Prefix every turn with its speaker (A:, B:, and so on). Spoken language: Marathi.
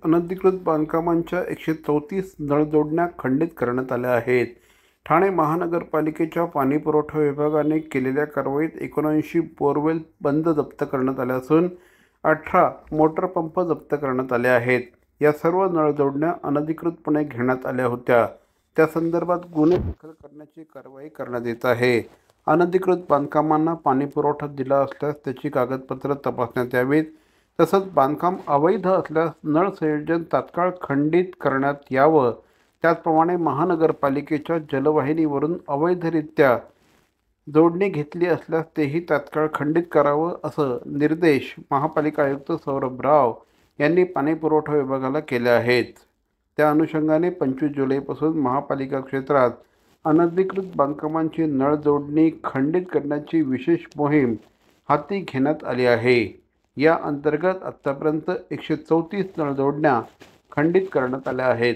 A: अनधिकृत बांधकामांच्या 134 नळजोडण्या खंडित करण्यात आल्या आहेत. ठाणे महानगरपालिकेच्या पाणीपुरवठा विभागाने केलेल्या कारवाईत 79 बोरवेल बंद जप्त करण्यात आल्या असून 18 मोटर पंप जप्त करण्यात आले आहेत. या सर्व नळजोडण्या अनधिकृतपणे घेण्यात आल्या होत्या. त्या संदर्भात गुन्हे दाखल करण्याची कारवाई करण्यात येत आहे. अनधिकृत बांधकामांना पाणीपुरवठा दिला असल्यास त्याची कागदपत्र तपासण्यात यावीत. तसंच बांधकाम अवैध असल्यास नळ संयोजन तात्काळ खंडित करण्यात यावं. त्याचप्रमाणे महानगरपालिकेच्या जलवाहिनीवरून अवैधरित्या जोडणी घेतली असल्यास तेही तात्काळ खंडित करावं असं निर्देश महापालिका आयुक्त सौरभ राव यांनी पाणीपुरवठा विभागाला केले आहेत. त्या अनुषंगाने 25 जुलैपासून महापालिका क्षेत्रात अनधिकृत बांधकामांची नळ जोडणी खंडित करण्याची विशेष मोहीम हाती घेण्यात आली आहे. या अंतर्गत आतापर्यंत 134 नळजोडण्या खंडित करण्यात आल्या आहेत.